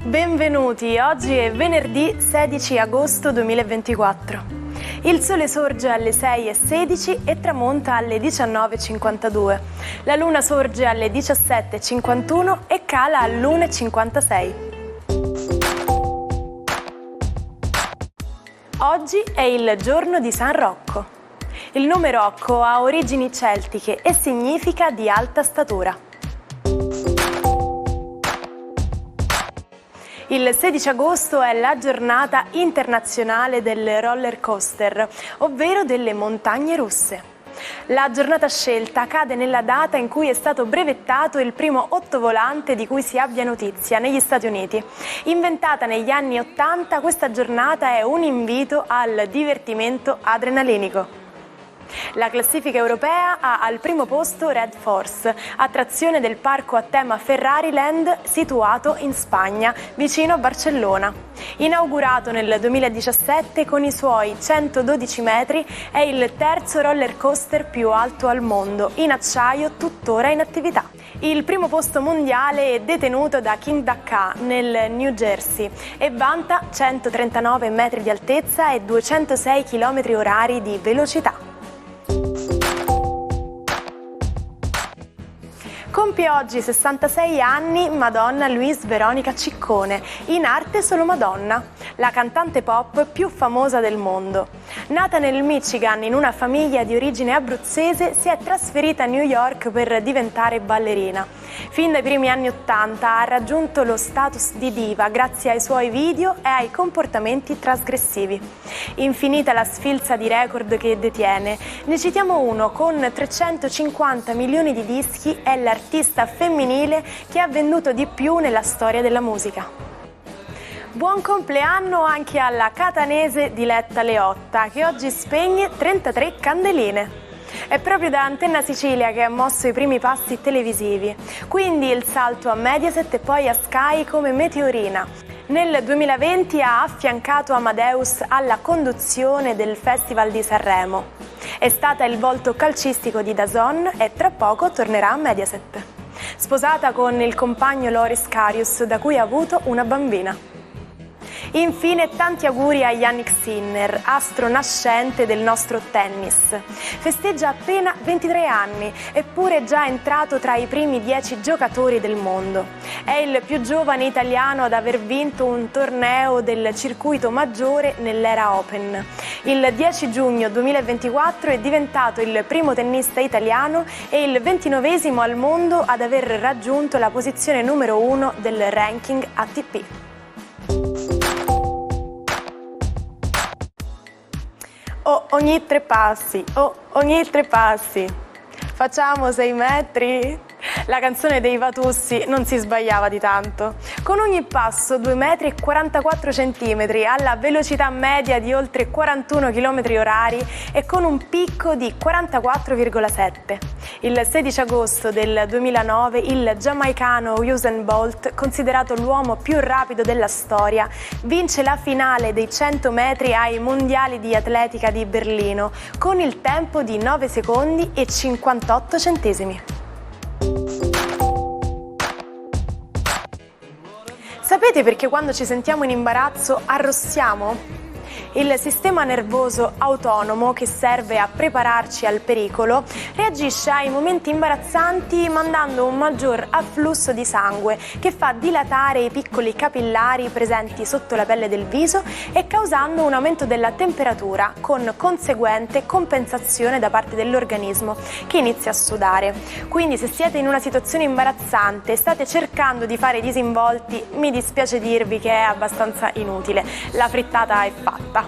Benvenuti, oggi è venerdì 16 agosto 2024. Il sole sorge alle 6:16 e tramonta alle 19:52. La luna sorge alle 17:51 e cala all'1:56. Oggi è il giorno di San Rocco. Il nome Rocco ha origini celtiche e significa di alta statura. Il 16 agosto è la giornata internazionale del roller coaster, ovvero delle montagne russe. La giornata scelta cade nella data in cui è stato brevettato il primo ottovolante di cui si abbia notizia negli Stati Uniti. Inventata negli anni '80, questa giornata è un invito al divertimento adrenalinico. La classifica europea ha al primo posto Red Force, attrazione del parco a tema Ferrari Land situato in Spagna, vicino a Barcellona. Inaugurato nel 2017 con i suoi 112 metri, è il terzo roller coaster più alto al mondo, in acciaio tuttora in attività. Il primo posto mondiale è detenuto da King Dakar nel New Jersey e vanta 139 metri di altezza e 206 km/h di velocità. Compie oggi 66 anni Madonna Luis Veronica Ciccone, in arte solo Madonna, la cantante pop più famosa del mondo. Nata nel Michigan in una famiglia di origine abruzzese, si è trasferita a New York per diventare ballerina. Fin dai primi anni '80 ha raggiunto lo status di diva grazie ai suoi video e ai comportamenti trasgressivi. Infinita la sfilza di record che detiene. Ne citiamo uno: con 350 milioni di dischi è l'artista femminile che ha venduto di più nella storia della musica. Buon compleanno anche alla catanese Diletta Leotta, che oggi spegne 33 candeline. È proprio da Antenna Sicilia che ha mosso i primi passi televisivi, quindi il salto a Mediaset e poi a Sky come meteorina. Nel 2020 ha affiancato Amadeus alla conduzione del Festival di Sanremo. È stata il volto calcistico di DAZN e tra poco tornerà a Mediaset. Sposata con il compagno Loris Karius, da cui ha avuto una bambina. Infine tanti auguri a Jannik Sinner, astro nascente del nostro tennis. Festeggia appena 23 anni, eppure è già entrato tra i primi 10 giocatori del mondo. È il più giovane italiano ad aver vinto un torneo del circuito maggiore nell'era Open. Il 10 giugno 2024 è diventato il primo tennista italiano e il 29esimo al mondo ad aver raggiunto la posizione numero 1 del ranking ATP. Ogni 3 passi, ogni 3 passi, facciamo 6 metri. La canzone dei Vatussi non si sbagliava di tanto. Con ogni passo 2 metri e 44 centimetri alla velocità media di oltre 41 km/h e con un picco di 44,7. Il 16 agosto del 2009 il giamaicano Usain Bolt, considerato l'uomo più rapido della storia, vince la finale dei 100 metri ai mondiali di atletica di Berlino con il tempo di 9 secondi e 58 centesimi. Sapete perché quando ci sentiamo in imbarazzo arrossiamo? Il sistema nervoso autonomo, che serve a prepararci al pericolo, reagisce ai momenti imbarazzanti mandando un maggior afflusso di sangue che fa dilatare i piccoli capillari presenti sotto la pelle del viso e causando un aumento della temperatura, con conseguente compensazione da parte dell'organismo che inizia a sudare. Quindi se siete in una situazione imbarazzante e state cercando di fare disinvolti, mi dispiace dirvi che è abbastanza inutile. La frittata è fatta.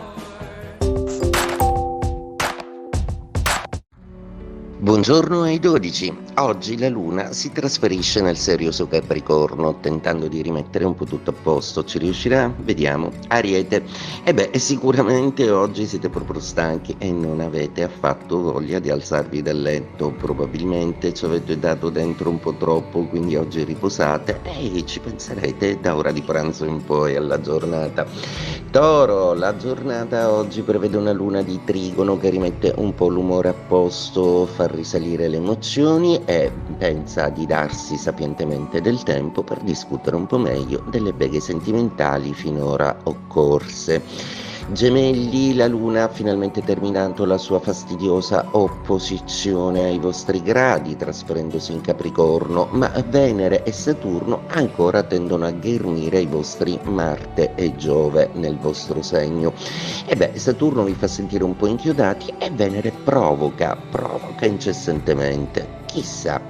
Buongiorno ai 12. Oggi la Luna si trasferisce nel serio suo Capricorno, tentando di rimettere un po' tutto a posto. Ci riuscirà? Vediamo. Ariete. Sicuramente oggi siete proprio stanchi e non avete affatto voglia di alzarvi dal letto. Probabilmente ci avete dato dentro un po' troppo, quindi oggi riposate e ci penserete da ora di pranzo in poi alla giornata. Toro, la giornata oggi prevede una luna di trigono che rimette un po' l'umore a posto, fa risalire le emozioni e pensa di darsi sapientemente del tempo per discutere un po' meglio delle beghe sentimentali finora occorse. Gemelli, la Luna ha finalmente terminato la sua fastidiosa opposizione ai vostri gradi, trasferendosi in Capricorno, ma Venere e Saturno ancora tendono a ghermire i vostri Marte e Giove nel vostro segno. Saturno vi fa sentire un po' inchiodati e Venere provoca incessantemente. Chissà.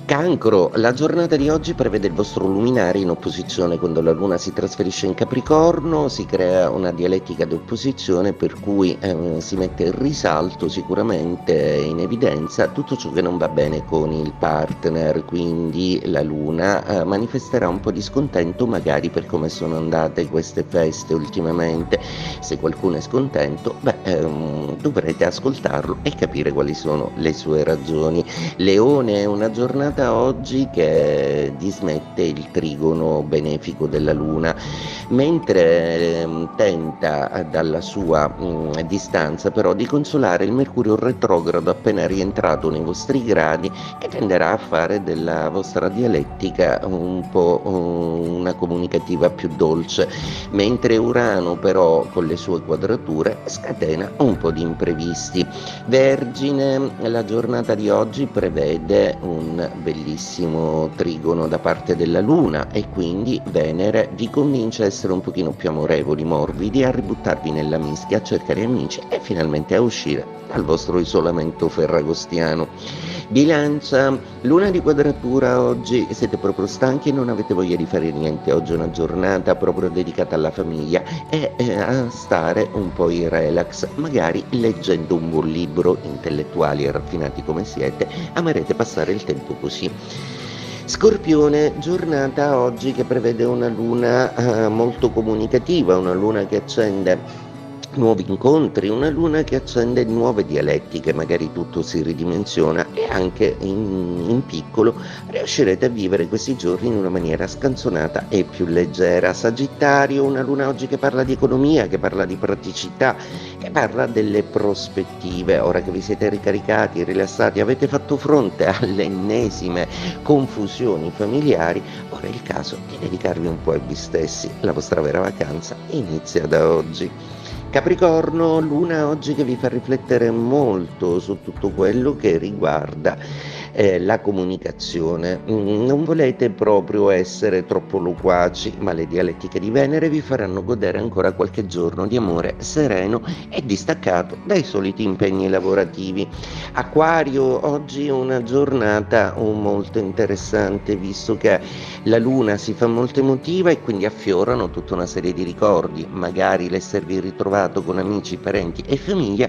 Cancro, la giornata di oggi prevede il vostro luminare in opposizione quando la Luna si trasferisce in Capricorno, si crea una dialettica di opposizione per cui si mette in risalto sicuramente in evidenza tutto ciò che non va bene con il partner, quindi la Luna manifesterà un po' di scontento magari per come sono andate queste feste ultimamente. Se qualcuno è scontento, dovrete ascoltarlo e capire quali sono le sue ragioni. Leone, è una giornata oggi che dismette il trigono benefico della Luna, mentre tenta dalla sua distanza però di consolare il Mercurio retrogrado appena rientrato nei vostri gradi, che tenderà a fare della vostra dialettica un po' una comunicativa più dolce, mentre Urano però con le sue quadrature scatena un po' di imprevisti. Vergine, la giornata di oggi prevede un bellissimo trigono da parte della Luna e quindi Venere vi convince a essere un pochino più amorevoli, morbidi, a ributtarvi nella mischia, a cercare amici e finalmente a uscire dal vostro isolamento ferragostiano. Bilancia, luna di quadratura oggi, siete proprio stanchi e non avete voglia di fare niente. Oggi è una giornata proprio dedicata alla famiglia e a stare un po' in relax, magari leggendo un buon libro. Intellettuali e raffinati come siete, amerete passare il tempo così. Scorpione, giornata oggi che prevede una luna molto comunicativa, una luna che accende nuovi incontri, una luna che accende nuove dialettiche, magari tutto si ridimensiona e anche in piccolo riuscirete a vivere questi giorni in una maniera scanzonata e più leggera. Sagittario, una luna oggi che parla di economia, che parla di praticità, che parla delle prospettive. Ora che vi siete ricaricati, rilassati, avete fatto fronte alle ennesime confusioni familiari, ora è il caso di dedicarvi un po' a voi stessi. La vostra vera vacanza inizia da oggi. Capricorno, luna oggi che vi fa riflettere molto su tutto quello che riguarda la comunicazione. Non volete proprio essere troppo loquaci, ma le dialettiche di Venere vi faranno godere ancora qualche giorno di amore sereno e distaccato dai soliti impegni lavorativi. Acquario, oggi è una giornata molto interessante, visto che la luna si fa molto emotiva e quindi affiorano tutta una serie di ricordi, magari l'esservi ritrovato con amici, parenti e famiglia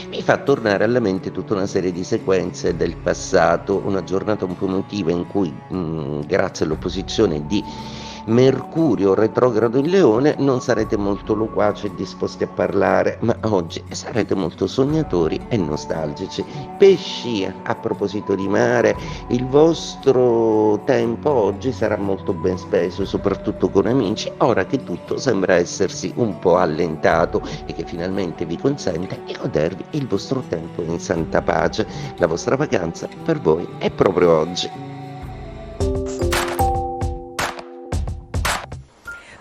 mi fa tornare alla mente tutta una serie di sequenze del passato. Una giornata un po' emotiva in cui grazie all'opposizione di Mercurio retrogrado in Leone non sarete molto loquaci e disposti a parlare, ma oggi sarete molto sognatori e nostalgici. Pesci, a proposito di mare, il vostro tempo oggi sarà molto ben speso, soprattutto con amici, ora che tutto sembra essersi un po' allentato e che finalmente vi consente di godervi il vostro tempo in santa pace. La vostra vacanza per voi è proprio oggi.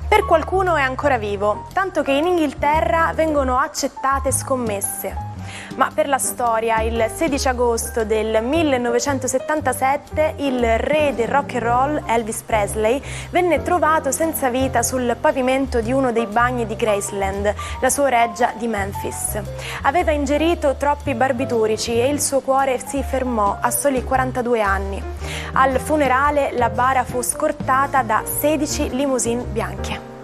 Per qualcuno è ancora vivo, tanto che in Inghilterra vengono accettate scommesse. Ma per la storia, il 16 agosto del 1977, il re del rock and roll, Elvis Presley, venne trovato senza vita sul pavimento di uno dei bagni di Graceland, la sua reggia di Memphis. Aveva ingerito troppi barbiturici e il suo cuore si fermò a soli 42 anni. Al funerale la bara fu scortata da 16 limousine bianche.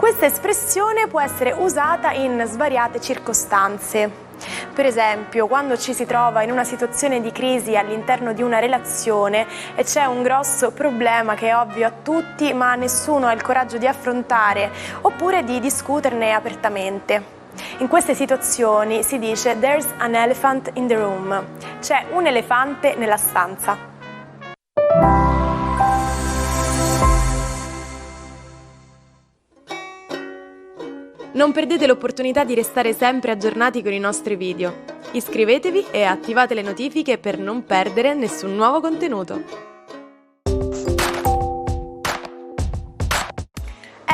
Questa espressione può essere usata in svariate circostanze. Per esempio, quando ci si trova in una situazione di crisi all'interno di una relazione e c'è un grosso problema che è ovvio a tutti, ma nessuno ha il coraggio di affrontare oppure di discuterne apertamente. In queste situazioni si dice "There's an elephant in the room", c'è un elefante nella stanza. Non perdete l'opportunità di restare sempre aggiornati con i nostri video. Iscrivetevi e attivate le notifiche per non perdere nessun nuovo contenuto.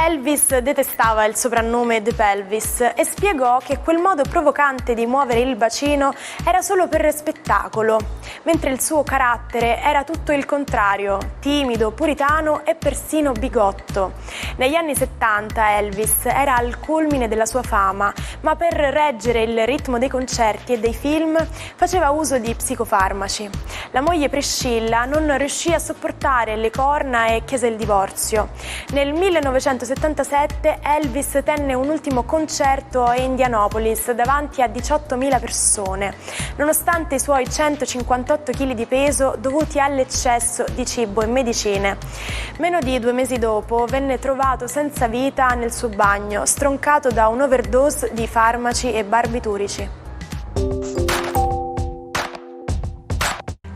Elvis detestava il soprannome The Pelvis e spiegò che quel modo provocante di muovere il bacino era solo per spettacolo, mentre il suo carattere era tutto il contrario, timido, puritano e persino bigotto. Negli anni 70 Elvis era al culmine della sua fama, ma per reggere il ritmo dei concerti e dei film faceva uso di psicofarmaci. La moglie Priscilla non riuscì a sopportare le corna e chiese il divorzio. Nel 1977 Elvis tenne un ultimo concerto a Indianapolis davanti a 18.000 persone, nonostante i suoi 158 kg di peso dovuti all'eccesso di cibo e medicine. Meno di 2 mesi dopo venne trovato senza vita nel suo bagno, stroncato da un'overdose di farmaci e barbiturici.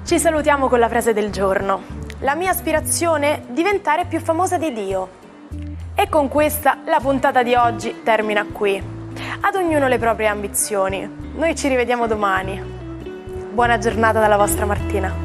Ci salutiamo con la frase del giorno. La mia aspirazione? Diventare più famosa di Dio. E con questa la puntata di oggi termina qui. Ad ognuno le proprie ambizioni. Noi ci rivediamo domani. Buona giornata dalla vostra Martina.